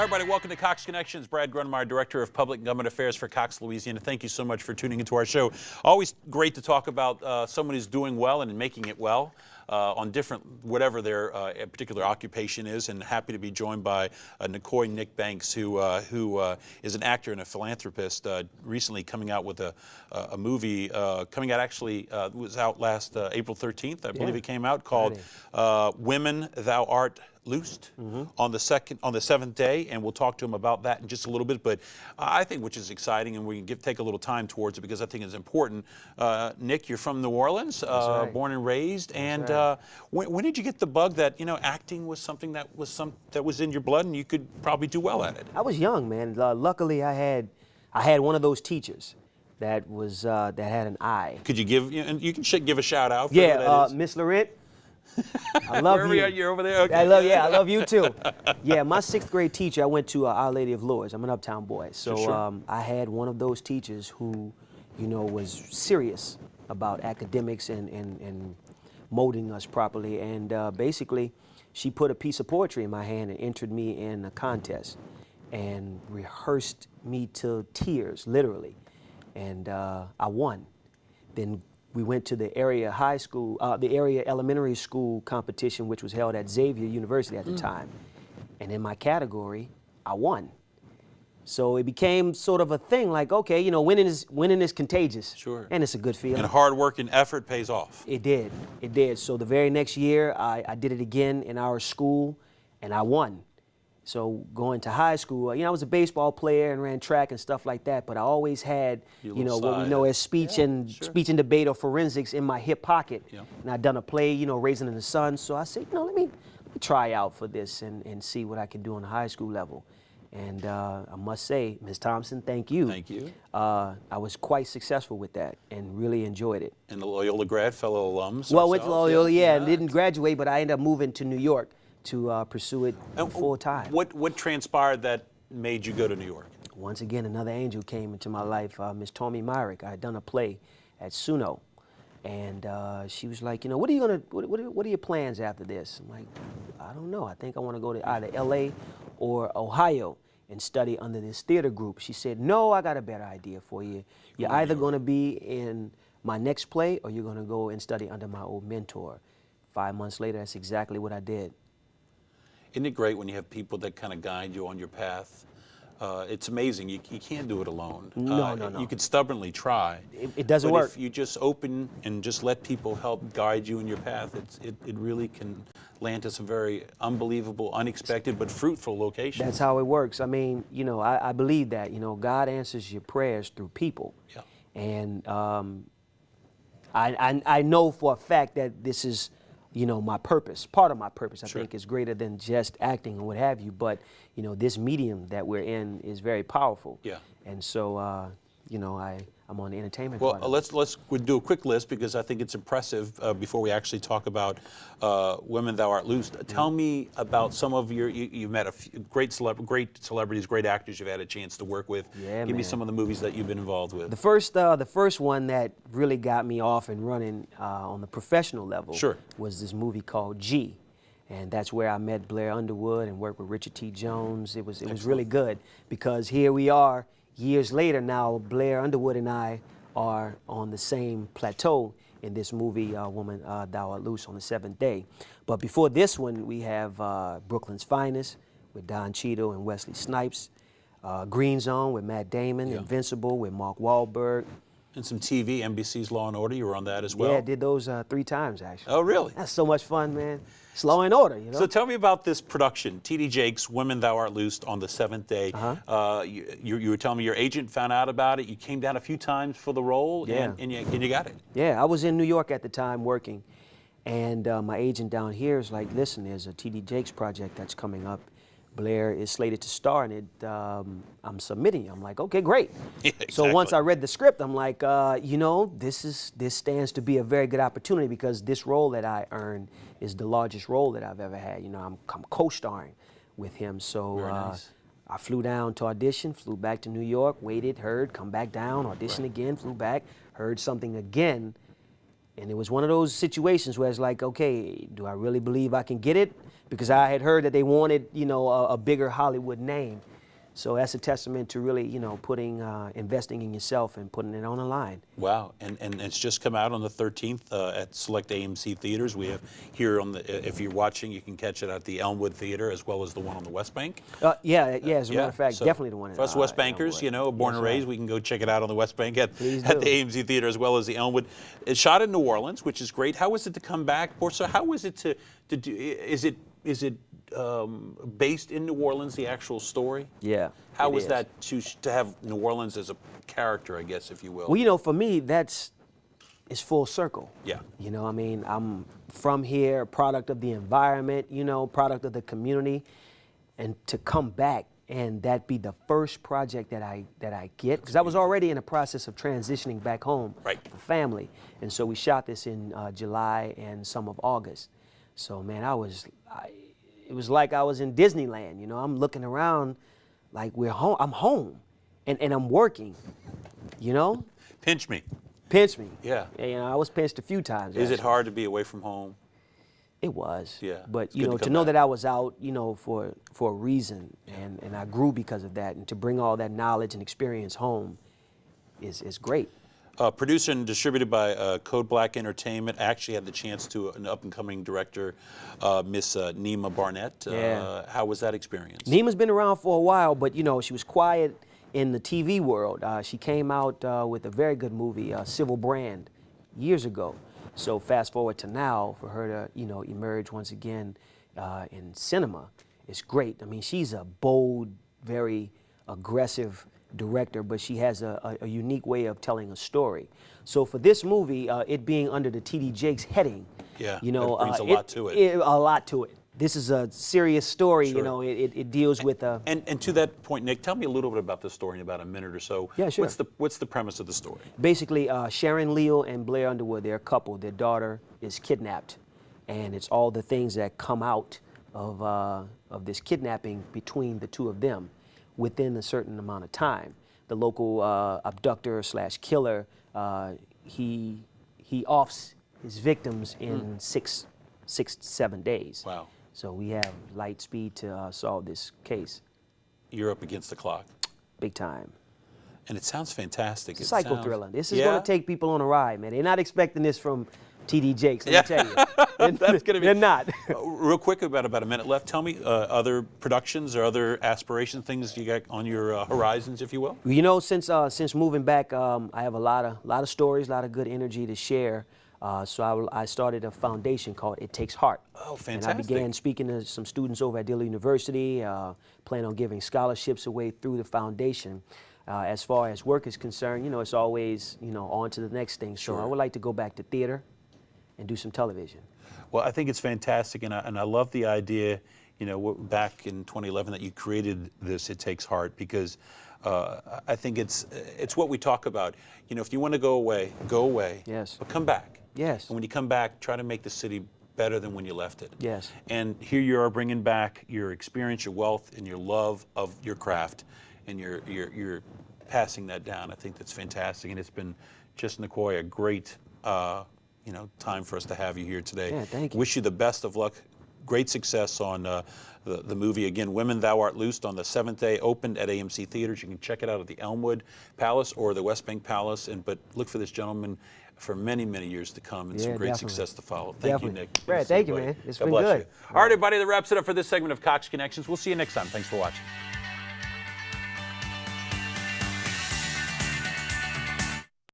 everybody. Welcome to Cox Connections. Brad Grundmeyer, Director of Public and Government Affairs for Cox, Louisiana. Thank you so much for tuning into our show. Always great to talk about someone who's doing well and making it well on different, whatever their particular occupation is, and happy to be joined by Nicoye Banks, who is an actor and a philanthropist, recently coming out with a movie, coming out actually, was out last April 13th, I believe it came out, called Women Thou Art Loosed on the seventh day, and we'll talk to him about that in just a little bit. But I think, which is exciting, and we can take a little time towards it because I think it's important. Nick, you're from New Orleans, born and raised, and when did you get the bug that acting was something that was in your blood and you could probably do well at it? I was young, man. Luckily, I had one of those teachers that had an eye. Could you give? You can give a shout out. For Miss Laurent. I love you. You're over there. Okay. I love you too. Yeah, my 6th grade teacher, I went to Our Lady of Lourdes. I'm an uptown boy, so I had one of those teachers who, was serious about academics and molding us properly. And basically, she put a piece of poetry in my hand and entered me in a contest, and rehearsed me to tears, literally. And I won. Then we went to the area high school, the area elementary school competition, which was held at Xavier University at the time. And in my category, I won. So it became sort of a thing, like, okay, winning is contagious. Sure. And it's a good feeling. And hard work and effort pays off. It did. It did. So the very next year, I did it again in our school, and I won. So going to high school, I was a baseball player and ran track and stuff like that, but I always had, what we know as speech and debate or forensics in my hip pocket. Yeah. And I'd done a play, Raising in the Sun. So I said, let me try out for this and see what I can do on the high school level. And I must say, Ms. Thompson, thank you. Thank you. I was quite successful with that and really enjoyed it. And the Loyola grad, fellow alums. Well, went to Loyola, and didn't graduate, but I ended up moving to New York to pursue it full time. What transpired that made you go to New York? Once again, another angel came into my life, Miss Tommy Myrick. I had done a play at Suno, and she was like, what are your plans after this? I'm like, I don't know. I think I want to go to either L.A. or Ohio and study under this theater group. She said, no, I got a better idea for you. You're either going to be in my next play or you're going to go and study under my old mentor. 5 months later, that's exactly what I did. Isn't it great when you have people that kind of guide you on your path? It's amazing. You can't do it alone. No. You could stubbornly try. It doesn't work. If you just open and just let people help guide you in your path, it really can land to some very unbelievable, unexpected, but fruitful locations. That's how it works. I mean, I believe that. God answers your prayers through people. Yeah. And I know for a fact that this is my purpose. Part of my purpose, I think, is greater than just acting and what have you. But, this medium that we're in is very powerful. Yeah. And so, I'm on the entertainment part. Well, let's do a quick list because I think it's impressive before we actually talk about Women Thou Art Loosed. Tell me about some of you've met a few great celebrities, great actors you've had a chance to work with. Yeah, Give me some of the movies that you've been involved with. The first one that really got me off and running on the professional level was this movie called G. And that's where I met Blair Underwood and worked with Richard T. Jones. It was really good because here we are years later now. Blair Underwood and I are on the same plateau in this movie, Woman Thou Art Loose on the Seventh Day. But before this one, we have Brooklyn's Finest with Don Cheadle and Wesley Snipes, Green Zone with Matt Damon, Invincible with Mark Wahlberg. And some TV, NBC's Law & Order, you were on that as well? Yeah, I did those 3 times, actually. Oh, really? That's so much fun, man. It's Law & Order, So tell me about this production, T.D. Jakes' Women Thou Art Loosed on the Seventh Day. You were telling me your agent found out about it. You came down a few times for the role, and you got it. Yeah, I was in New York at the time working, and my agent down here is like, listen, there's a T.D. Jakes project that's coming up. Blair is slated to star in it. I'm submitting you. I'm like, okay, great. Yeah, exactly. So once I read the script, I'm like, this stands to be a very good opportunity because this role that I earned is the largest role that I've ever had. I'm co-starring with him. So nice. I flew down to audition, flew back to New York, waited, heard, come back down, auditioned again, flew back, heard something again. And it was one of those situations where it's like, okay, do I really believe I can get it? Because I had heard that they wanted, you know, a bigger Hollywood name. So that's a testament to really, you know, investing in yourself and putting it on the line. Wow, and it's just come out on the 13th at select AMC theaters. We have here on the, if you're watching, you can catch it at the Elmwood Theater as well as the one on the West Bank. Yeah, as a matter of fact, so definitely the one. For us West Bankers, Elmwood. you know, born and raised, we can go check it out on the West Bank at the AMC Theater as well as the Elmwood. It's shot in New Orleans, which is great. How was it to come back? Or so how was it to do? Is it based in New Orleans, the actual story? Yeah. How was that to have New Orleans as a character, I guess, if you will? Well, you know, for me, it's full circle. Yeah. You know, I mean, I'm from here, product of the environment, you know, product of the community, and to come back and that be the first project that I get, because I was already in the process of transitioning back home for family, and so we shot this in July and some of August. So man, it was like I was in Disneyland. You know, I'm looking around like we're home. I'm home, and I'm working. You know. Pinch me. Pinch me. Yeah. You know, I was pinched a few times. Is it hard to be away from home? It was. Yeah. But you know, to know that I was out, you know, for a reason, and I grew because of that, and to bring all that knowledge and experience home is great. Produced and distributed by Code Black Entertainment. I actually had the chance to an up-and-coming director, Miss Nima Barnett. How was that experience? Nima's been around for a while, but you know, she was quiet in the TV world. She came out with a very good movie, Civil Brand, years ago. So fast forward to now, for her to, you know, emerge once again in cinema, it's great. I mean, she's a bold, very aggressive director, but she has a unique way of telling a story. So for this movie, it being under the T.D. Jakes heading, you know, it brings a lot to it. A lot to it. This is a serious story, Sure. you know, it deals with... And to that point, Nick, tell me a little bit about the story in about a minute or so. Yeah, sure. What's the premise of the story? Basically, Sharon Leal and Blair Underwood, they're a couple. Their daughter is kidnapped, and it's all the things that come out of this kidnapping between the two of them within a certain amount of time. The local abductor / killer, he offs his victims in 6 to 7 days. Wow. So we have light speed to solve this case. You're up against the clock. Big time. And it sounds fantastic. It's a psycho thriller. This is going to take people on a ride, man. They're not expecting this from T.D. Jakes, let me tell you. That's gonna be, they're not. Real quick, about a minute left. Tell me other productions or other aspiration things you got on your horizons, if you will. You know, since moving back, I have a lot of stories, a lot of good energy to share. So I started a foundation called It Takes Heart. Oh, fantastic. And I began speaking to some students over at Dillard University, plan on giving scholarships away through the foundation. As far as work is concerned, you know, it's always, you know, on to the next thing. So I would like to go back to theater and do some television. Well, I think it's fantastic, and I love the idea, you know, back in 2011 that you created this It Takes Heart, because I think it's what we talk about. You know, if you want to go away, go away. Yes. But come back. Yes. And when you come back, try to make the city better than when you left it. Yes. And here you are bringing back your experience, your wealth, and your love of your craft, and you're passing that down. I think that's fantastic, and it's been just, Nicoye, a great you know, time for us to have you here today. Yeah, thank you. Wish you the best of luck. Great success on the movie. Again, Women Thou Art Loosed on the 7th day, opened at AMC Theaters. You can check it out at the Elmwood Palace or the West Bank Palace. But look for this gentleman for many, many years to come, and some great success to follow. Thank you, Nick. Brad, thank you, man. It's been good. All right, everybody, that wraps it up for this segment of Cox Connections. We'll see you next time. Thanks for watching.